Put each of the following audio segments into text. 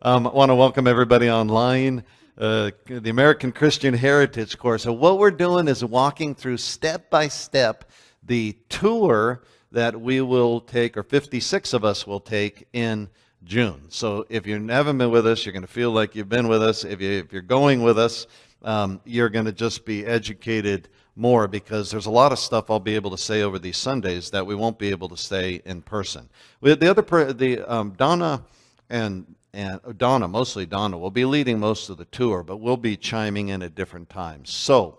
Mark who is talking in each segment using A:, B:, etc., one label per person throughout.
A: I want to welcome everybody online, the American Christian Heritage course. So what we're doing is walking through step by step the tour that we will take, or 56 of us will take in June. So if you haven't been with us, you're going to feel like you've been with us. If you're going with us, you're going to just be educated more, because there's a lot of stuff I'll be able to say over these Sundays that we won't be able to say in person. Donna and Donna, mostly Donna, will be leading most of the tour, but we'll be chiming in at different times. So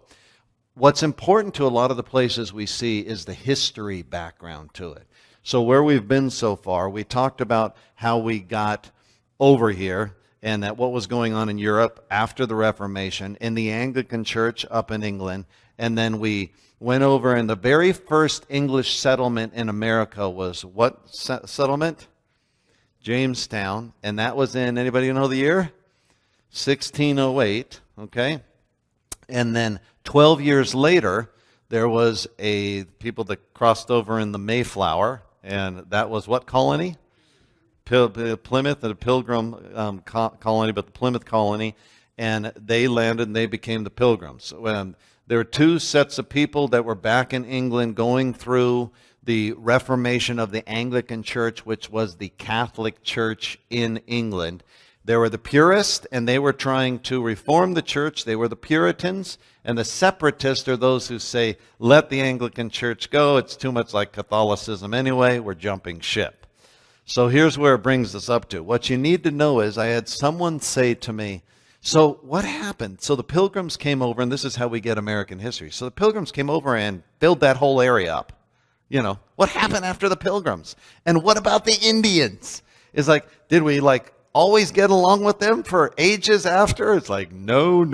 A: what's important to a lot of the places we see is the history background to it. So where we've been so far, we talked about how we got over here and that what was going on in Europe after the Reformation, in the Anglican Church up in England, and then we went over, and the very first English settlement in America was what settlement? Jamestown, and that was in, anybody know the year? 1608, okay? And then 12 years later, there was people that crossed over in the Mayflower, and that was what colony? Plymouth, the Pilgrim colony, but the Plymouth colony, and they landed and they became the Pilgrims. There were two sets of people that were back in England going through the Reformation of the Anglican Church, which was the Catholic Church in England. There were the Purists, and they were trying to reform the church. They were the Puritans, and the Separatists are those who say, let the Anglican Church go. It's too much like Catholicism anyway. We're jumping ship. So here's where it brings us up to. What you need to know is I had someone say to me, so what happened? So the Pilgrims came over, and this is how we get American history. So the Pilgrims came over and filled that whole area up. You know, what happened after the Pilgrims? And what about the Indians? It's like, did we always get along with them for ages after? It's like, no.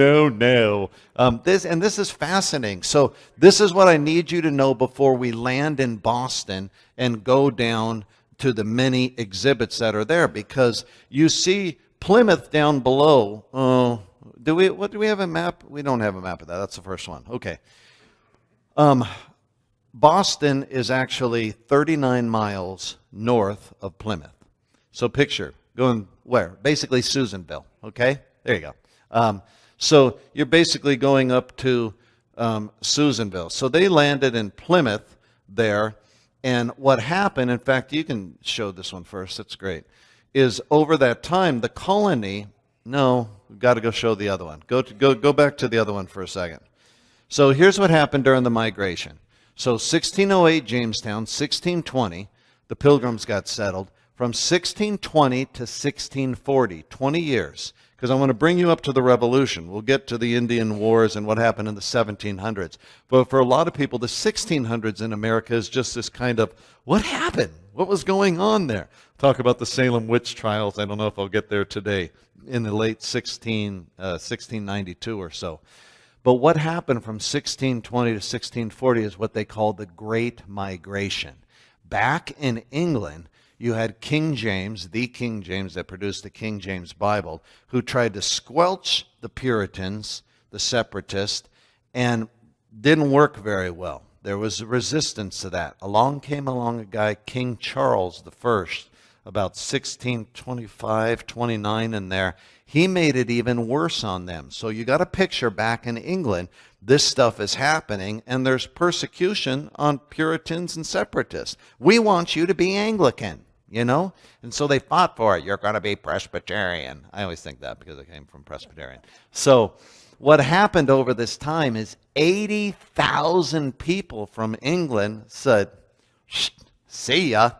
A: This is fascinating. So this is what I need you to know before we land in Boston and go down to the many exhibits that are there, because you see Plymouth down below. Do we have a map? We don't have a map of that. That's the first one. Okay. Boston is actually 39 miles north of Plymouth. So picture going where? Basically Susanville. Okay? There you go. So you're basically going up to Susanville. So they landed in Plymouth there. And what happened, in fact, you can show this one first. That's great. Is over that time, the colony, no, we've got to go show the other one. Go back to the other one for a second. So here's what happened during the migration. So 1608 Jamestown, 1620, the Pilgrims got settled. From 1620 to 1640, 20 years, because I want to bring you up to the Revolution. We'll get to the Indian Wars and what happened in the 1700s. But for a lot of people, the 1600s in America is just this kind of, what happened? What was going on there? Talk about the Salem witch trials. I don't know if I'll get there today, in the late 1692 or so. But what happened from 1620 to 1640 is what they call the Great Migration. Back in England, you had King James, the King James that produced the King James Bible, who tried to squelch the Puritans, the Separatists, and didn't work very well. There was resistance to that. Came along a guy, King Charles I, about 1625, 29 in there. He made it even worse on them. So you got a picture back in England, this stuff is happening, and there's persecution on Puritans and Separatists. We want you to be Anglican, you know? And so they fought for it. You're going to be Presbyterian. I always think that because I came from Presbyterian. So what happened over this time is 80,000 people from England said, see ya.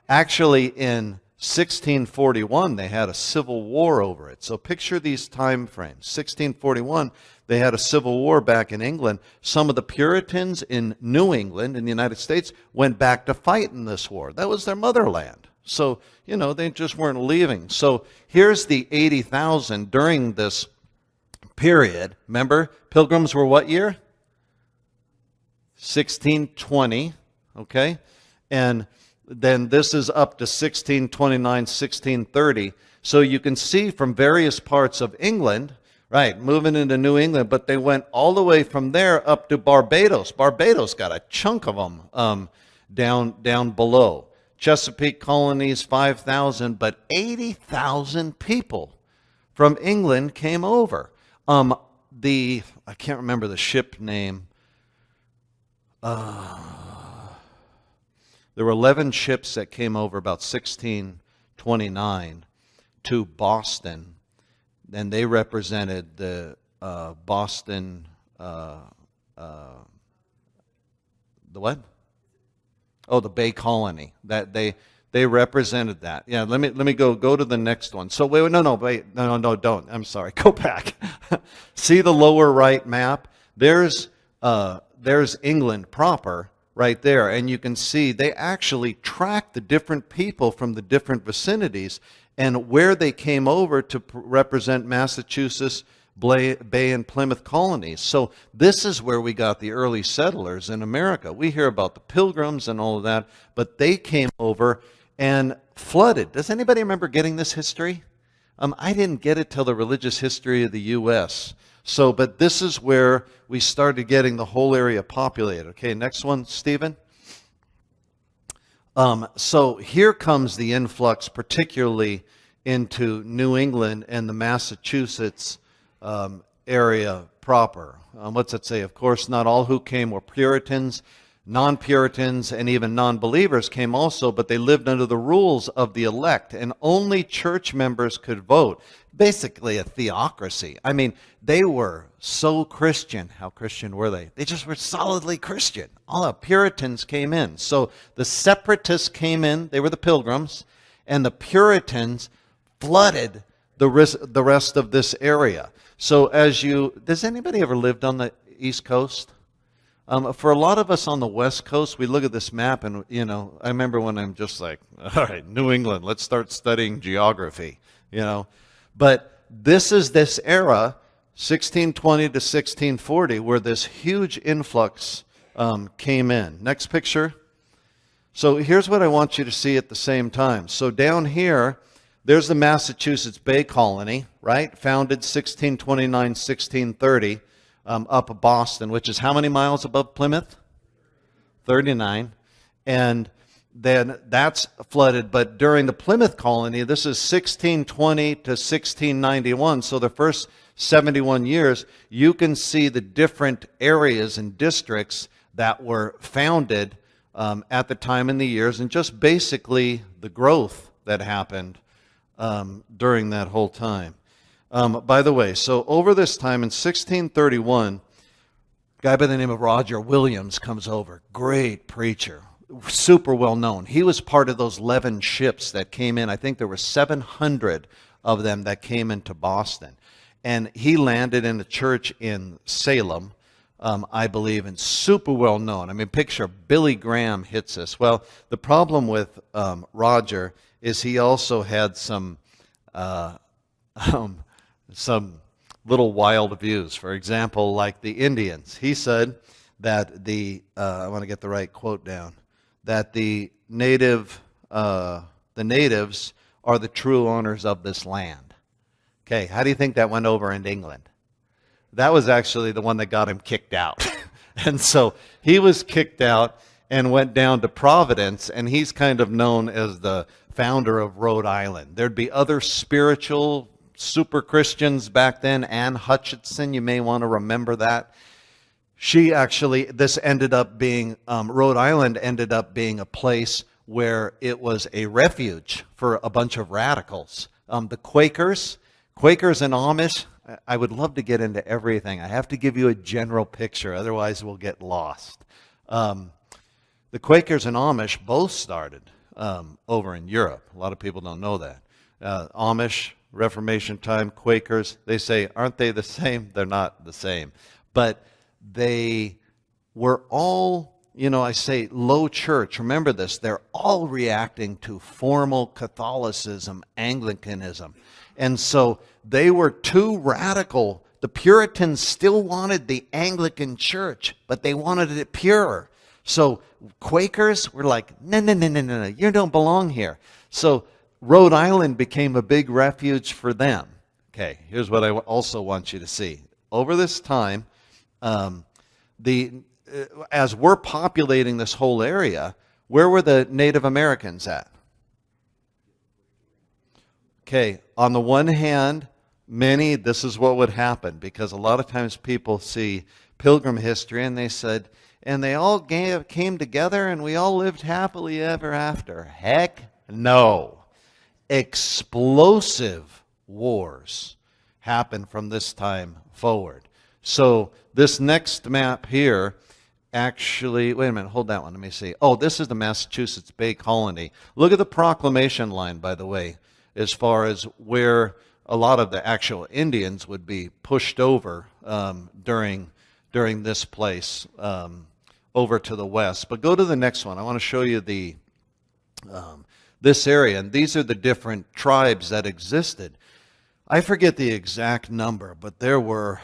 A: Actually, in 1641, they had a civil war over it. So picture these time frames. 1641, they had a civil war back in England. Some of the Puritans in New England, in the United States, went back to fight in this war. That was their motherland. So, they just weren't leaving. So here's the 80,000 during this period. Remember, Pilgrims were what year? 1620, okay? And then this is up to 1629, 1630. So you can see from various parts of England, right, moving into New England, but they went all the way from there up to Barbados. Barbados got a chunk of them down below. Chesapeake colonies, 5,000, but 80,000 people from England came over. I can't remember the ship name. There were 11 ships that came over about 1629 to Boston, and they represented the Boston, the what? Oh, the Bay Colony. That they represented that. Yeah, let me go to the next one. So wait, no, don't. I'm sorry. Go back. See the lower right map? There's England proper right there, and you can see they actually tracked the different people from the different vicinities and where they came over to represent Massachusetts, Bay and Plymouth colonies. So this is where we got the early settlers in America. We hear about the Pilgrims and all of that, but they came over and flooded. Does anybody remember getting this history? I didn't get it till the religious history of the U.S. So, but this is where we started getting the whole area populated. Okay, next one, Stephen. So here comes the influx, particularly into New England and the Massachusetts area proper. What's it say? Of course, not all who came were Puritans. Non-Puritans and even non-believers came also, but they lived under the rules of the elect, and only church members could vote. Basically a theocracy. I mean, they were so Christian. How Christian were they? They just were solidly Christian. All the Puritans came in. So the separatists came in, they were the Pilgrims, and the Puritans flooded the rest of this area. So does anybody ever lived on the East Coast? For a lot of us on the West Coast, we look at this map and, I remember when I'm just like, all right, New England, let's start studying geography, But this is this era, 1620 to 1640, where this huge influx came in. Next picture. So here's what I want you to see at the same time. So down here, there's the Massachusetts Bay Colony, right? Founded 1629, 1630. Up Boston, which is how many miles above Plymouth? 39. And then that's flooded. But during the Plymouth colony, this is 1620 to 1691. So the first 71 years, you can see the different areas and districts that were founded at the time in the years, and just basically the growth that happened during that whole time. By the way, so over this time in 1631, a guy by the name of Roger Williams comes over. Great preacher, super well known. He was part of those 11 ships that came in. I think there were 700 of them that came into Boston. And he landed in a church in Salem, I believe, and super well known. I mean, picture Billy Graham hits us. Well, the problem with Roger is he also had some little wild views. For example, like the Indians. He said that I want to get the right quote down, that the natives are the true owners of this land. Okay, how do you think that went over in England? That was actually the one that got him kicked out. And so he was kicked out and went down to Providence, and he's kind of known as the founder of Rhode Island. There'd be other spiritual super Christians back then. Anne Hutchinson, you may want to remember that. This ended up being, Rhode Island ended up being a place where it was a refuge for a bunch of radicals. The Quakers and Amish, I would love to get into everything. I have to give you a general picture, otherwise we'll get lost. The Quakers and Amish both started over in Europe. A lot of people don't know that. Amish, Reformation time, Quakers, they say, aren't they the same? They're not the same. But they were all, I say low church. Remember this, they're all reacting to formal Catholicism, Anglicanism. And so they were too radical. The Puritans still wanted the Anglican church, but they wanted it pure. So Quakers were like, no, you don't belong here. So Rhode Island became a big refuge for them. Okay, here's what I also want you to see. Over this time, as we're populating this whole area, Where were the Native Americans at? Okay, on the one hand, this is what would happen, because a lot of times people see Pilgrim history and they said, and they all came together and we all lived happily ever after. Heck no. Explosive wars happen from this time forward. So this next map here, actually, wait a minute, hold that one, let me see. Oh, this is the Massachusetts Bay Colony. Look at the proclamation line, by the way, as far as where a lot of the actual Indians would be pushed over during this place over to the west. But go to the next one. I want to show you this area, and these are the different tribes that existed. I forget the exact number, but there were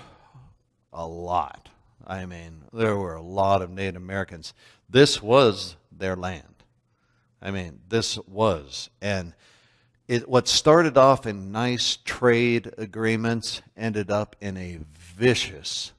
A: a lot. I mean, there were a lot of Native Americans. This was their land. I mean, this was. And what started off in nice trade agreements ended up in a vicious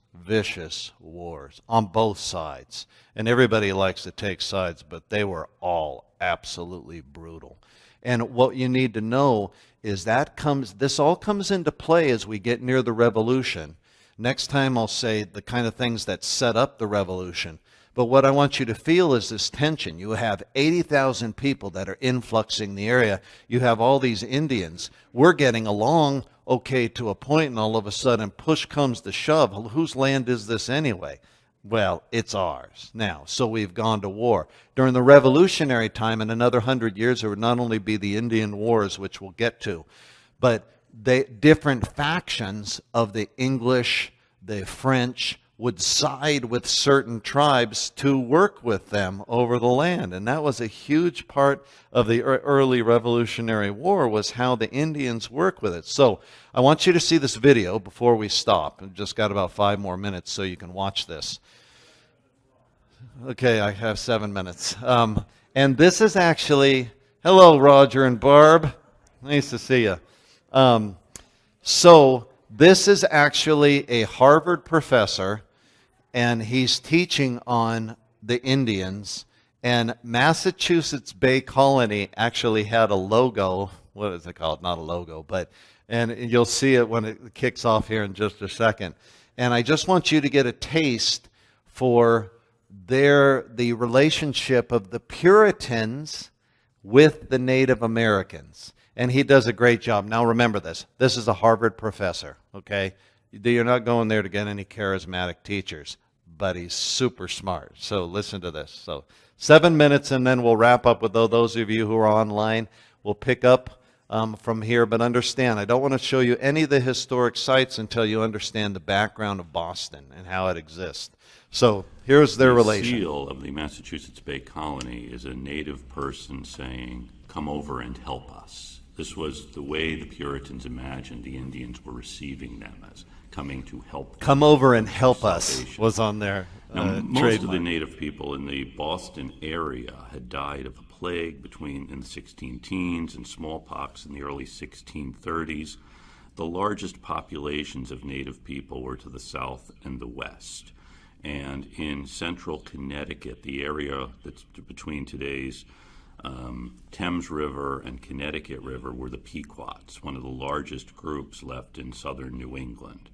A: wars on both sides. And everybody likes to take sides, but they were all absolutely brutal. And what you need to know is this all comes into play as we get near the revolution. Next time I'll say the kind of things that set up the revolution. But what I want you to feel is this tension. You have 80,000 people that are influxing the area. You have all these Indians. We're getting along okay to a point, and all of a sudden push comes to shove. Whose land is this anyway? Well, it's ours now. So we've gone to war. During the revolutionary time, in another 100 years, there would not only be the Indian Wars, which we'll get to, but the different factions of the English, the French, would side with certain tribes to work with them over the land. And that was a huge part of the early Revolutionary War, was how the Indians work with it. So I want you to see this video before we stop. I've just got about 5 more minutes so you can watch this. Okay, I have 7 minutes. And this is actually, hello, Roger and Barb. Nice to see you. So this is actually a Harvard professor, and he's teaching on the Indians. And Massachusetts Bay Colony actually had a logo. What is it called? Not a logo, and you'll see it when it kicks off here in just a second. And I just want you to get a taste for the relationship of the Puritans with the Native Americans. And he does a great job. Now remember this. This is a Harvard professor, okay? You're not going there to get any charismatic teachers, but he's super smart. So listen to this. So 7 minutes, and then we'll wrap up with those of you who are online. We'll pick up from here, but understand, I don't want to show you any of the historic sites until you understand the background of Boston and how it exists. So here's their relation.
B: The seal of the Massachusetts Bay Colony is a native person saying, "Come over and help us." This was the way the Puritans imagined the Indians were receiving them, as coming to help them.
A: Come over and help us was on their
B: most of the native people in the Boston area had died of a plague in the 16 teens and smallpox in the early 1630s. The largest populations of native people were to the south and the west. And in central Connecticut, the area that's between today's Thames River and Connecticut River, were the Pequots, one of the largest groups left in southern New England.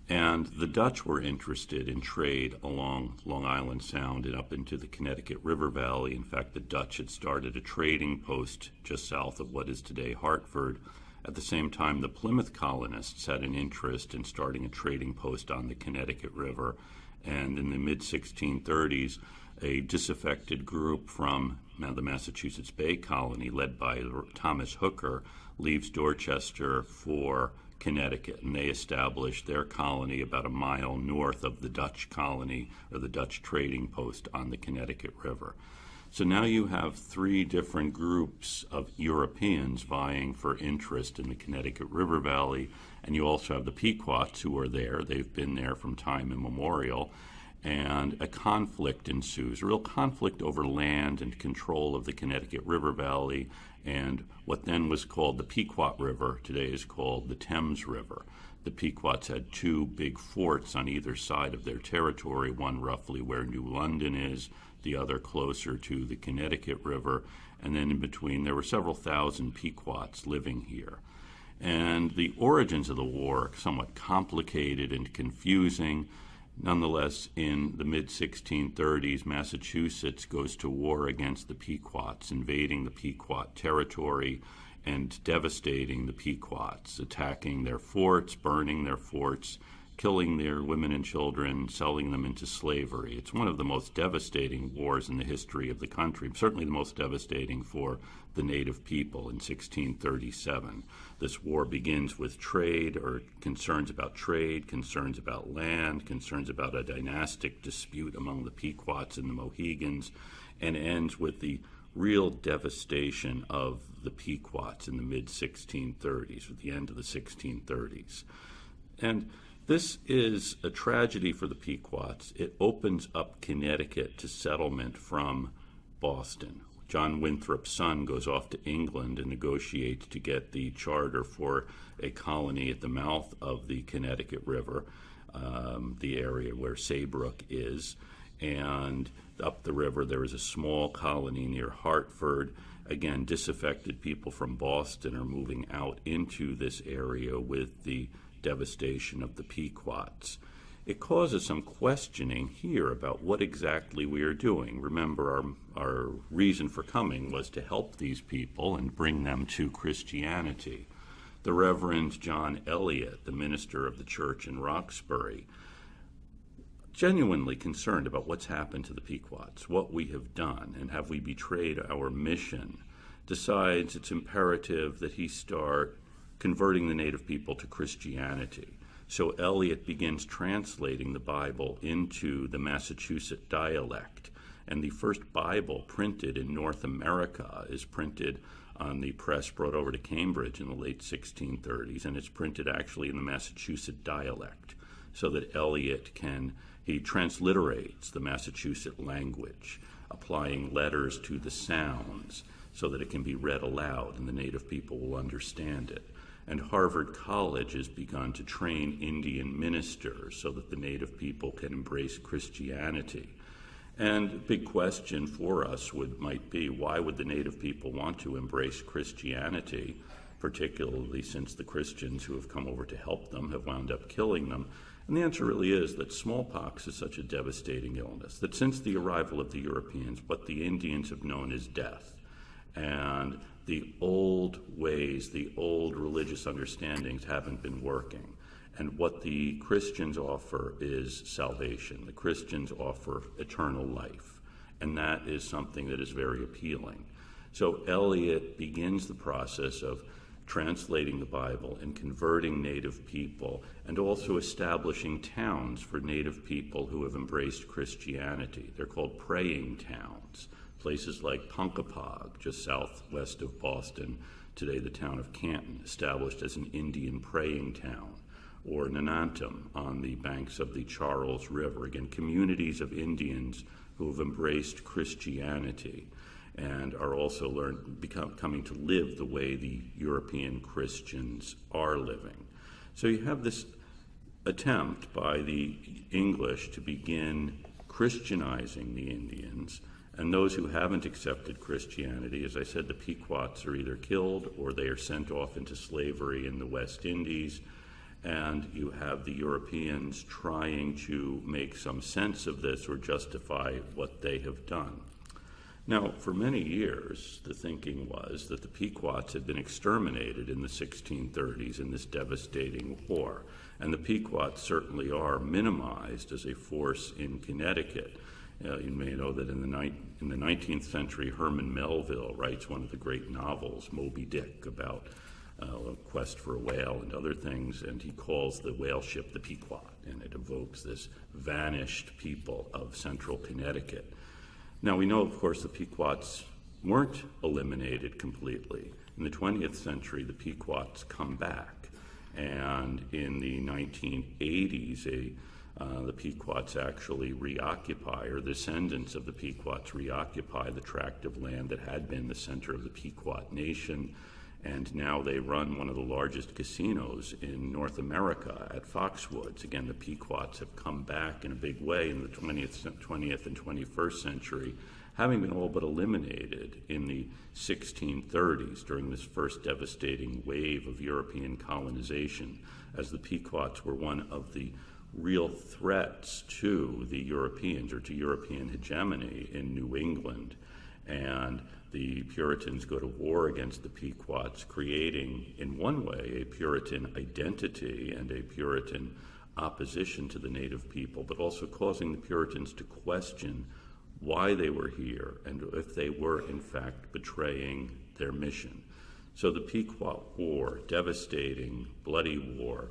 B: And the Dutch were interested in trade along Long Island Sound and up into the Connecticut River Valley. In fact, the Dutch had started a trading post just south of what is today Hartford. At the same time, the Plymouth colonists had an interest in starting a trading post on the Connecticut River. And in the mid-1630s, a disaffected group from the Massachusetts Bay Colony, led by Thomas Hooker, leaves Dorchester for Connecticut, and they established their colony about a mile north of the Dutch colony, or the Dutch trading post on the Connecticut River. So now you have 3 different groups of Europeans vying for interest in the Connecticut River Valley, and you also have the Pequots who are there. They've been there from time immemorial. and a conflict ensues, a real conflict over land and control of the Connecticut River Valley and what then was called the Pequot River, today is called the Thames River. The Pequots had two big forts on either side of their territory, one roughly where New London is, the other closer to the Connecticut River, and then in between there were several thousand Pequots living here. And the origins of the war are somewhat complicated and confusing. Nonetheless, in the mid-1630s, Massachusetts goes to war against the Pequots, invading the Pequot territory and devastating the Pequots, attacking their forts, burning their forts, killing their women and children, selling them into slavery. It's one of the most devastating wars in the history of the country, certainly the most devastating for the native people in 1637. This war begins with trade, or concerns about trade, concerns about land, concerns about a dynastic dispute among the Pequots and the Mohegans, and ends with the real devastation of the Pequots in the mid-1630s, at the end of the 1630s. And this is a tragedy for the Pequots. It opens up Connecticut to settlement from Boston. John Winthrop's son goes off to England and negotiates to get the charter for a colony at the mouth of the Connecticut River, the area where Saybrook is. And up the river, there is a small colony near Hartford. Again, disaffected people from Boston are moving out into this area with the devastation of the Pequots. It causes some questioning here about what exactly we are doing. Remember, our reason for coming was to help these people and bring them to Christianity. The Reverend John Eliot, the minister of the church in Roxbury, genuinely concerned about what's happened to the Pequots, what we have done, and have we betrayed our mission, decides it's imperative that he start converting the native people to Christianity. So Eliot begins translating the Bible into the Massachusetts dialect, and the first Bible printed in North America is printed on the press brought over to Cambridge in the late 1630s, and it's printed actually in the Massachusetts dialect, so that he transliterates the Massachusetts language, applying letters to the sounds so that it can be read aloud and the native people will understand it. And Harvard College has begun to train Indian ministers so that the native people can embrace Christianity. And the big question for us might be, why would the native people want to embrace Christianity, particularly since the Christians who have come over to help them have wound up killing them? And the answer really is that smallpox is such a devastating illness that since the arrival of the Europeans, what the Indians have known is death. And the old ways, the old religious understandings haven't been working. And what the Christians offer is salvation. The Christians offer eternal life. And that is something that is very appealing. So Eliot begins the process of translating the Bible and converting native people, and also establishing towns for native people who have embraced Christianity. They're called praying towns. Places like Punkapog, just southwest of Boston, today the town of Canton, established as an Indian praying town, or Nanantum on the banks of the Charles River. Again, communities of Indians who have embraced Christianity and are also coming to live the way the European Christians are living. So you have this attempt by the English to begin Christianizing the Indians, and those who haven't accepted Christianity, as I said, the Pequots are either killed or they are sent off into slavery in the West Indies, and you have the Europeans trying to make some sense of this or justify what they have done. Now, for many years, the thinking was that the Pequots had been exterminated in the 1630s in this devastating war, and the Pequots certainly are minimized as a force in Connecticut. You may know that in the 19th century, Herman Melville writes one of the great novels, Moby Dick, about a quest for a whale and other things, and he calls the whale ship the Pequot, and it evokes this vanished people of central Connecticut. Now, we know, of course, the Pequots weren't eliminated completely. In the 20th century, the Pequots come back, and in the 1980s, The Pequots actually reoccupy, or descendants of the Pequots reoccupy the tract of land that had been the center of the Pequot Nation, and now they run one of the largest casinos in North America at Foxwoods. Again, the Pequots have come back in a big way in the 20th and 21st century, having been all but eliminated in the 1630s during this first devastating wave of European colonization, as the Pequots were one of the real threats to the Europeans, or to European hegemony in New England. And the Puritans go to war against the Pequots, creating, in one way, a Puritan identity and a Puritan opposition to the native people, but also causing the Puritans to question why they were here and if they were, in fact, betraying their mission. So the Pequot War, devastating, bloody war,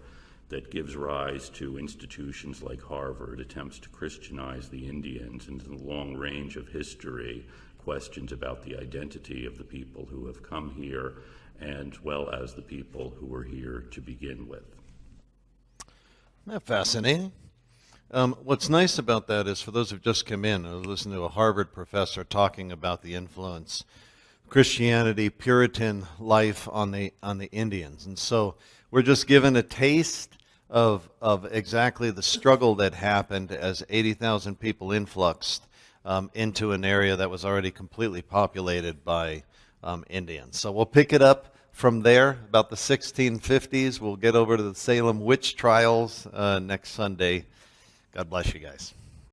B: that gives rise to institutions like Harvard, attempts to Christianize the Indians, and the long range of history, questions about the identity of the people who have come here, and well as the people who were here to begin with.
A: Isn't that fascinating? What's nice about that is, for those who've just come in, I was listening to a Harvard professor talking about the influence Christianity, Puritan life on the Indians, and so we're just given a taste of exactly the struggle that happened as 80,000 people influxed into an area that was already completely populated by Indians. So we'll pick it up from there, about the 1650s. We'll get over to the Salem witch trials next Sunday. God bless you guys.